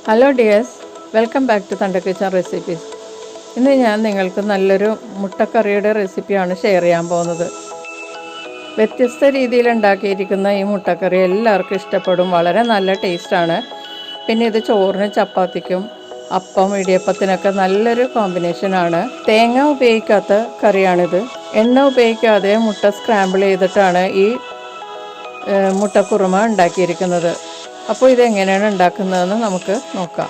Hello dears, welcome back to Thunder Kitchen Recipes. ഇന്ന് ഞാൻ നിങ്ങൾക്ക് നല്ലൊരു മുട്ടക്കറിയുടെ റെസിപ്പിയാണ് ഷെയർ ചെയ്യാൻ പോകുന്നത്. വ്യത്യസ്ത രീതിയിൽ ഉണ്ടാക്കിയിരിക്കുന്ന ഈ മുട്ടക്കറി എല്ലാവർക്കും ഇഷ്ടപ്പെടും. വളരെ നല്ല ടേസ്റ്റാണ്. പിന്നെ ഇത് ചോറിന്, ചപ്പാത്തിക്കും, അപ്പം, ഇടിയപ്പത്തിനൊക്കെ നല്ലൊരു കോമ്പിനേഷനാണ്. തേങ്ങ ഉപയോഗിക്കാത്ത കറിയാണിത്. എണ്ണ ഉപയോഗിക്കാതെ മുട്ട സ്ക്രാമ്പിൾ ചെയ്തിട്ടാണ് ഈ മുട്ടക്കുറുമ ഉണ്ടാക്കിയിരിക്കുന്നത്. അപ്പോൾ ഇതെങ്ങനെയാണ് ഉണ്ടാക്കുന്നതെന്ന് നമുക്ക് നോക്കാം.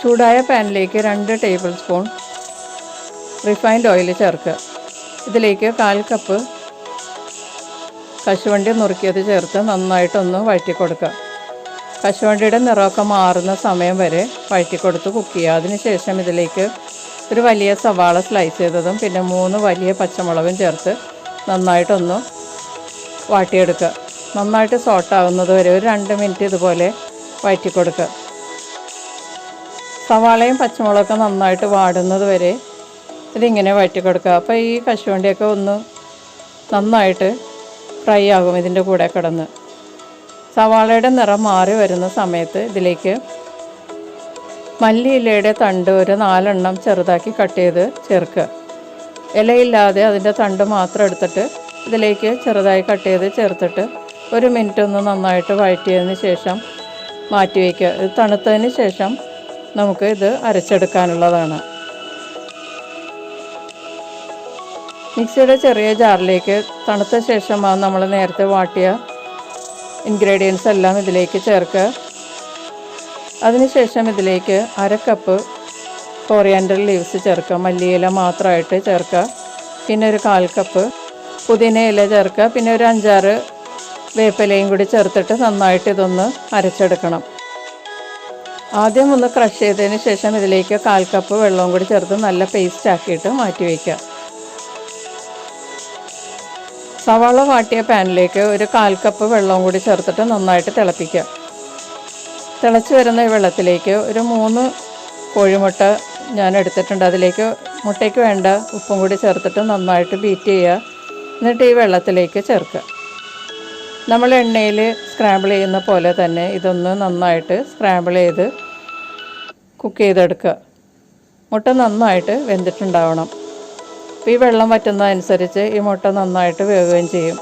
ചൂടായ പാനിലേക്ക് 2 ടേബിൾ സ്പൂൺ റിഫൈൻഡ് ഓയിൽ ചേർക്കുക. ഇതിലേക്ക് 1/4 കപ്പ് കശുവണ്ടി നുറുക്കിയത് ചേർത്ത് നന്നായിട്ടൊന്ന് വഴറ്റി കൊടുക്കുക. കശുവണ്ടിയുടെ നിറമൊക്കെ മാറുന്ന സമയം വരെ വഴറ്റി കൊടുത്ത് കുക്ക് ചെയ്യുക. അതിനുശേഷം ഇതിലേക്ക് ഒരു വലിയ സവാള സ്ലൈസ് ചെയ്തതും പിന്നെ 3 വലിയ പച്ചമുളകും ചേർത്ത് നന്നായിട്ടൊന്ന് വാട്ടിയെടുക്കുക. നന്നായിട്ട് സോട്ടാവുന്നത് വരെ ഒരു 2 മിനിറ്റ് ഇതുപോലെ വഴറ്റി കൊടുക്കുക. സവാളയും പച്ചമുളകൊക്കെ നന്നായിട്ട് വാടുന്നത് വരെ ഇതിങ്ങനെ വഴറ്റി കൊടുക്കുക. അപ്പോൾ ഈ കശുവണ്ടിയൊക്കെ ഒന്ന് നന്നായിട്ട് ഫ്രൈ ആകും ഇതിൻ്റെ കൂടെ കിടന്ന്. സവാളയുടെ നിറം മാറി വരുന്ന സമയത്ത് ഇതിലേക്ക് മല്ലിയിലയുടെ തണ്ട് ഒരു 4 എണ്ണം ചെറുതാക്കി കട്ട് ചെയ്ത് ചേർക്കുക. ഇലയില്ലാതെ അതിൻ്റെ തണ്ട് മാത്രം എടുത്തിട്ട് ഇതിലേക്ക് ചെറുതായി കട്ട് ചെയ്ത് ചേർത്തിട്ട് 1 മിനിറ്റ് ഒന്ന് നന്നായിട്ട് വഴറ്റിയതിന് ശേഷം മാറ്റി വയ്ക്കുക. ഇത് തണുത്തതിന് ശേഷം നമുക്ക് ഇത് അരച്ചെടുക്കാനുള്ളതാണ്. മിക്സിയുടെ ചെറിയ ജാറിലേക്ക് തണുത്ത ശേഷം നമ്മൾ നേരത്തെ വാട്ടിയ ഇൻഗ്രീഡിയൻസ് എല്ലാം ഇതിലേക്ക് ചേർക്കുക. അതിനുശേഷം ഇതിലേക്ക് 1/2 കപ്പ് കൊറിയാൻഡർ ലീവ്സ് ചേർക്കുക. മല്ലിയില മാത്രമായിട്ട് ചേർക്കുക. പിന്നെ ഒരു 1/4 കപ്പ് പുതിന ഇല ചേർക്കുക. പിന്നെ ഒരു 5-6 വേപ്പിലയും കൂടി ചേർത്തിട്ട് നന്നായിട്ട് ഇതൊന്ന് അരച്ചെടുക്കണം. ആദ്യം ഒന്ന് ക്രഷ് ചെയ്തതിന് ശേഷം ഇതിലേക്ക് 1/4 കപ്പ് വെള്ളവും കൂടി ചേർത്ത് നല്ല പേസ്റ്റ് ആക്കിയിട്ട് മാറ്റി വയ്ക്കുക. സവാള വാട്ടിയ പാനിലേക്ക് ഒരു 1/4 കപ്പ് വെള്ളവും കൂടി ചേർത്തിട്ട് നന്നായിട്ട് തിളപ്പിക്കുക. തിളച്ച് വരുന്ന ഈ വെള്ളത്തിലേക്ക് ഒരു 3 കോഴിമുട്ട ഞാൻ എടുത്തിട്ടുണ്ട്. അതിലേക്ക് മുട്ടയ്ക്ക് വേണ്ട ഉപ്പും കൂടി ചേർത്തിട്ട് നന്നായിട്ട് ബീറ്റ് ചെയ്യുക. എന്നിട്ട് ഈ വെള്ളത്തിലേക്ക് ചേർക്കുക. നമ്മൾ എണ്ണയിൽ സ്ക്രാമ്പിൾ ചെയ്യുന്ന പോലെ തന്നെ ഇതൊന്ന് നന്നായിട്ട് സ്ക്രാമ്പിൾ ചെയ്ത് കുക്ക് ചെയ്തെടുക്കുക. മുട്ട നന്നായിട്ട് വെന്തിട്ടുണ്ടാവണം. അപ്പോൾ ഈ വെള്ളം വറ്റുന്നതനുസരിച്ച് ഈ മുട്ട നന്നായിട്ട് വേവുകയും ചെയ്യും.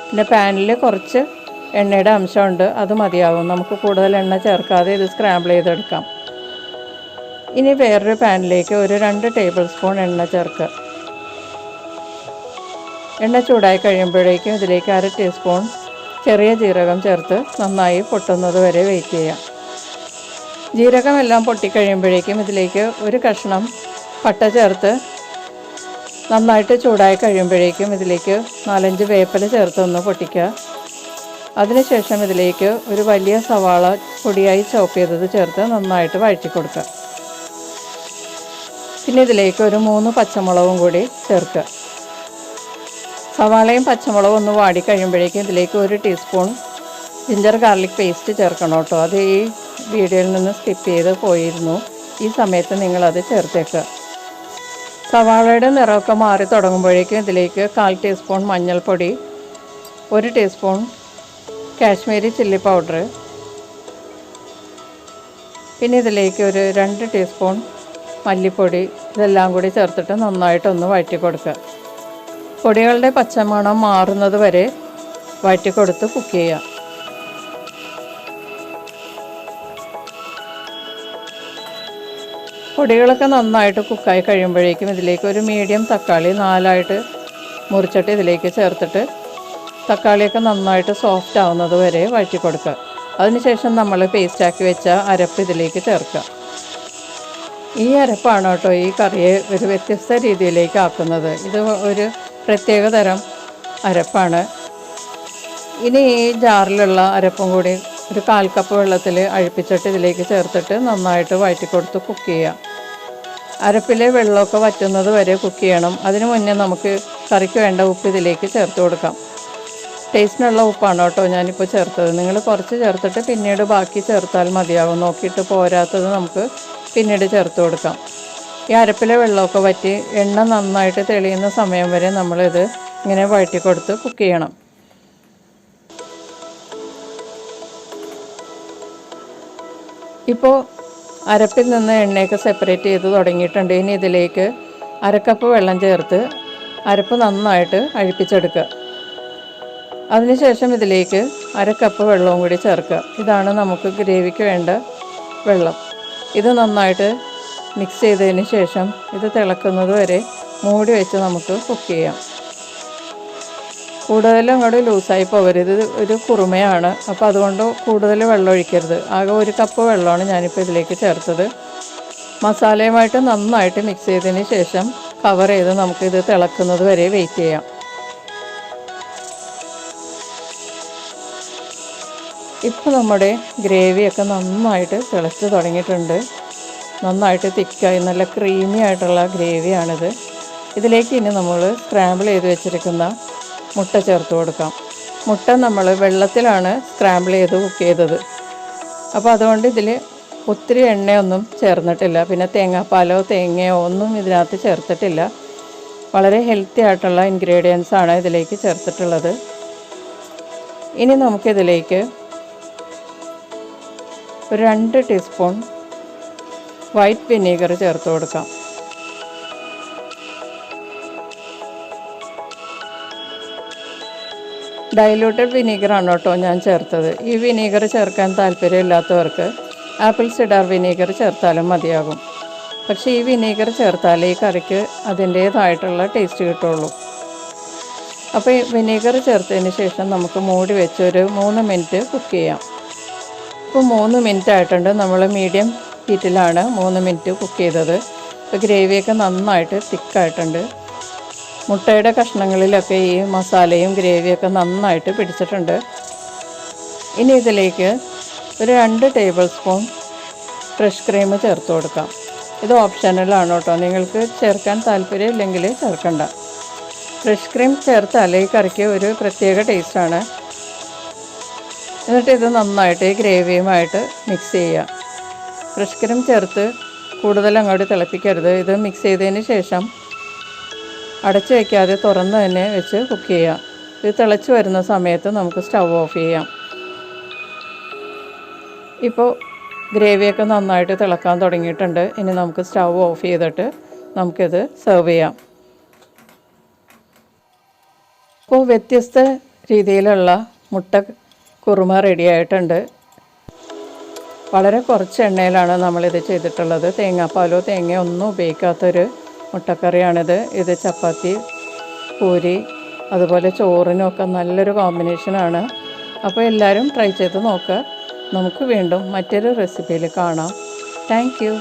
പിന്നെ പാനിൽ കുറച്ച് എണ്ണയുടെ അംശമുണ്ട്, അത് മതിയാവും. നമുക്ക് കൂടുതൽ എണ്ണ ചേർക്കാതെ ഇത് സ്ക്രാമ്പിൾ ചെയ്തെടുക്കാം. ഇനി വേറൊരു പാനിലേക്ക് ഒരു 2 ടേബിൾ സ്പൂൺ എണ്ണ ചേർക്കുക. എണ്ണ ചൂടായി കഴിയുമ്പോഴേക്കും ഇതിലേക്ക് 1/2 ടീസ്പൂൺ ചെറിയ ജീരകം ചേർത്ത് നന്നായി പൊട്ടുന്നത് വരെ വെയിറ്റ് ചെയ്യാം. ജീരകമെല്ലാം പൊട്ടിക്കഴിയുമ്പോഴേക്കും ഇതിലേക്ക് ഒരു കഷ്ണം പട്ട ചേർത്ത് നന്നായിട്ട് ചൂടായി കഴിയുമ്പോഴേക്കും ഇതിലേക്ക് 4-5 വേപ്പില ചേർത്തൊന്ന് പൊട്ടിക്കുക. അതിനുശേഷം ഇതിലേക്ക് ഒരു വലിയ സവാള പൊടിയായി ചോപ്പ് ചെയ്തത് ചേർത്ത് നന്നായിട്ട് വഴറ്റി കൊടുക്കുക. പിന്നെ ഇതിലേക്ക് ഒരു 3 പച്ചമുളകും കൂടി ചേർക്കുക. സവാളയും പച്ചമുളകും ഒന്ന് വാടിക്കഴിയുമ്പോഴേക്കും ഇതിലേക്ക് 1 ടീസ്പൂൺ ജിഞ്ചർ ഗാർലിക് പേസ്റ്റ് ചേർക്കണം കേട്ടോ. അത് ഈ വീഡിയോയിൽ നിന്ന് സ്കിപ്പ് ചെയ്ത് പോയിരുന്നു. ഈ സമയത്ത് നിങ്ങളത് ചേർത്തേക്കുക. സവാളയുടെ നിറമൊക്കെ മാറി തുടങ്ങുമ്പോഴേക്കും ഇതിലേക്ക് 1/4 ടീസ്പൂൺ മഞ്ഞൾപ്പൊടി, 1 ടീസ്പൂൺ കാശ്മീരി ചില്ലി പൗഡർ, പിന്നെ ഇതിലേക്ക് ഒരു 2 ടീസ്പൂൺ മല്ലിപ്പൊടി, ഇതെല്ലാം കൂടി ചേർത്തിട്ട് നന്നായിട്ടൊന്ന് വഴറ്റി കൊടുക്കുക. പൊടികളുടെ പച്ചമണം മാറുന്നത് വരെ വഴറ്റി കൊടുത്ത് കുക്ക് ചെയ്യുക. പൊടികളൊക്കെ നന്നായിട്ട് കുക്കായി കഴിയുമ്പോഴേക്കും ഇതിലേക്ക് ഒരു മീഡിയം തക്കാളി 4ആയിട്ട് മുറിച്ചിട്ട് ഇതിലേക്ക് ചേർത്തിട്ട് തക്കാളിയൊക്കെ നന്നായിട്ട് സോഫ്റ്റ് ആവുന്നത് വരെ വഴറ്റി കൊടുക്കുക. അതിനുശേഷം നമ്മൾ പേസ്റ്റാക്കി വെച്ച അരപ്പ് ഇതിലേക്ക് ചേർക്കുക. ഈ അരപ്പാണ് കേട്ടോ ഈ കറിയെ ഒരു വ്യത്യസ്ത രീതിയിലേക്ക് ആക്കുന്നത്. ഇത് ഒരു പ്രത്യേക തരം അരപ്പാണ്. ഇനി ഈ ജാറിലുള്ള അരപ്പും കൂടി ഒരു 1/4 കപ്പ് വെള്ളത്തിൽ അഴിപ്പിച്ചിട്ട് ഇതിലേക്ക് ചേർത്തിട്ട് നന്നായിട്ട് വഴറ്റി കൊടുത്ത് കുക്ക് ചെയ്യുക. അരപ്പിലെ വെള്ളമൊക്കെ വറ്റുന്നത് വരെ കുക്ക് ചെയ്യണം. അതിന് മുന്നേ നമുക്ക് കറിക്ക് വേണ്ട ഉപ്പ് ഇതിലേക്ക് ചേർത്ത് കൊടുക്കാം. ടേസ്റ്റിനുള്ള ഉപ്പാണ് കേട്ടോ ഞാനിപ്പോൾ ചേർത്തത്. നിങ്ങൾ കുറച്ച് ചേർത്തിട്ട് പിന്നീട് ബാക്കി ചേർത്താൽ മതിയാകും. നോക്കിയിട്ട് പോരാത്തത് നമുക്ക് പിന്നീട് ചേർത്ത് കൊടുക്കാം. ഈ അരപ്പിലെ വെള്ളമൊക്കെ വറ്റി എണ്ണ നന്നായിട്ട് തെളിയുന്ന സമയം വരെ നമ്മളിത് ഇങ്ങനെ വഴറ്റി കൊടുത്ത് കുക്ക് ചെയ്യണം. ഇപ്പോൾ അരപ്പിൽ നിന്ന് എണ്ണയൊക്കെ സെപ്പറേറ്റ് ചെയ്ത് തുടങ്ങിയിട്ടുണ്ട്. ഇനി ഇതിലേക്ക് അരക്കപ്പ് വെള്ളം ചേർത്ത് അരപ്പ് നന്നായിട്ട് അഴിപ്പിച്ചെടുക്കുക. അതിനുശേഷം ഇതിലേക്ക് അരക്കപ്പ് വെള്ളവും കൂടി ചേർക്കുക. ഇതാണ് നമുക്ക് ഗ്രേവിക്ക് വേണ്ട വെള്ളം. ഇത് നന്നായിട്ട് മിക്സ് ചെയ്തതിന് ശേഷം ഇത് തിളക്കുന്നത് വരെ മൂടി വെച്ച് നമുക്ക് കുക്ക് ചെയ്യാം. കൂടുതലും അങ്ങോട്ട് ലൂസായി പോകരുത്. ഇത് ഒരു കുറുമയാണ്, അപ്പോൾ അതുകൊണ്ട് കൂടുതൽ വെള്ളം ഒഴിക്കരുത്. ആകെ 1 കപ്പ് വെള്ളമാണ് ഞാനിപ്പോൾ ഇതിലേക്ക് ചേർത്തത്. മസാലയുമായിട്ട് നന്നായിട്ട് മിക്സ് ചെയ്തതിന് ശേഷം കവർ ചെയ്ത് നമുക്കിത് തിളക്കുന്നത് വരെ വെയിറ്റ് ചെയ്യാം. ഇപ്പോൾ നമ്മുടെ ഗ്രേവിയൊക്കെ നന്നായിട്ട് തിളച്ച് തുടങ്ങിയിട്ടുണ്ട്. നന്നായിട്ട് തിക്കായി നല്ല ക്രീമി ആയിട്ടുള്ള ഗ്രേവിയാണിത്. ഇതിലേക്ക് ഇനി നമ്മൾ സ്ക്രാമ്പിൾ ചെയ്ത് വെച്ചിരിക്കുന്ന മുട്ട ചേർത്ത് കൊടുക്കാം. മുട്ട നമ്മൾ വെള്ളത്തിലാണ് സ്ക്രാമ്പിൾ ചെയ്ത് കുക്ക് ചെയ്തത്. അപ്പോൾ അതുകൊണ്ട് ഇതിൽ ഒത്തിരി എണ്ണയൊന്നും ചേർന്നിട്ടില്ല. പിന്നെ തേങ്ങാപ്പാലോ തേങ്ങയോ ഒന്നും ഇതിനകത്ത് ചേർത്തിട്ടില്ല. വളരെ ഹെൽത്തി ആയിട്ടുള്ള ഇൻഗ്രീഡിയൻസ് ആണ് ഇതിലേക്ക് ചേർത്തിട്ടുള്ളത്. ഇനി നമുക്കിതിലേക്ക് ഒരു 2 ടീസ്പൂൺ വൈറ്റ് വിനീഗർ ചേർത്ത് കൊടുക്കാം. ഡൈലൂട്ടഡ് വിനീഗറാണ് കേട്ടോ ഞാൻ ചേർത്തത്. ഈ വിനീഗർ ചേർക്കാൻ താല്പര്യമില്ലാത്തവർക്ക് ആപ്പിൾ സിഡാർ വിനീഗർ ചേർത്താലും മതിയാകും. പക്ഷേ ഈ വിനീഗർ ചേർത്താലേ ഈ കറിക്ക് അതിൻ്റേതായിട്ടുള്ള ടേസ്റ്റ് കിട്ടുള്ളൂ. അപ്പോൾ ഈ വിനീഗർ ചേർത്തതിന് ശേഷം നമുക്ക് മൂടി വെച്ച് ഒരു 3 മിനിറ്റ് കുക്ക് ചെയ്യാം. ഇപ്പോൾ 3 മിനിറ്റ് ആയിട്ടുണ്ട്. നമ്മൾ മീഡിയം ഹീറ്റിലാണ് 3 മിനിറ്റ് കുക്ക് ചെയ്തത്. ഇപ്പോൾ ഗ്രേവിയൊക്കെ നന്നായിട്ട് തിക്കായിട്ടുണ്ട്. മുട്ടയുടെ കഷ്ണങ്ങളിലൊക്കെ ഈ മസാലയും ഗ്രേവിയൊക്കെ നന്നായിട്ട് പിടിച്ചിട്ടുണ്ട്. ഇനി ഇതിലേക്ക് ഒരു 2 ടേബിൾ സ്പൂൺ ഫ്രഷ് ക്രീം ചേർത്ത് കൊടുക്കാം. ഇത് ഓപ്ഷണലാണ് കേട്ടോ, നിങ്ങൾക്ക് ചേർക്കാൻ താല്പര്യമില്ലെങ്കിൽ ചേർക്കണ്ട. ഫ്രഷ് ക്രീം ചേർത്താൽ ഈ കറിക്ക് ഒരു പ്രത്യേക ടേസ്റ്റാണ്. എന്നിട്ട് ഇത് നന്നായിട്ട് ഈ ഗ്രേവിയുമായിട്ട് മിക്സ് ചെയ്യുക. ഫ്രഷ് ക്രീം ചേർത്ത് കൂടുതൽ അങ്ങോട്ട് തിളപ്പിക്കരുത്. ഇത് മിക്സ് ചെയ്തതിന് ശേഷം അടച്ച് വയ്ക്കാതെ തുറന്ന് തന്നെ വെച്ച് കുക്ക് ചെയ്യുക. ഇത് തിളച്ച് വരുന്ന സമയത്ത് നമുക്ക് സ്റ്റൗ ഓഫ് ചെയ്യാം. ഇപ്പോൾ ഗ്രേവിയൊക്കെ നന്നായിട്ട് തിളക്കാൻ തുടങ്ങിയിട്ടുണ്ട്. ഇനി നമുക്ക് സ്റ്റൗ ഓഫ് ചെയ്തിട്ട് നമുക്കിത് സെർവ് ചെയ്യാം. ഇപ്പോൾ വ്യത്യസ്ത രീതിയിലുള്ള മുട്ട കുറുമ റെഡി ആയിട്ടുണ്ട്. വളരെ കുറച്ച് എണ്ണയിലാണ് നമ്മളിത് ചെയ്തിട്ടുള്ളത്. തേങ്ങാപ്പാലോ തേങ്ങയോ ഒന്നും ഉപയോഗിക്കാത്തൊരു മുട്ടക്കറിയാണിത്. ഇത് ചപ്പാത്തി, പൂരി, അതുപോലെ ചോറിനൊക്കെ നല്ലൊരു കോമ്പിനേഷനാണ്. അപ്പോൾ എല്ലാവരും ട്രൈ ചെയ്ത് നോക്കുക. നമുക്ക് വീണ്ടും മറ്റൊരു റെസിപ്പിയിൽ കാണാം. Thank you.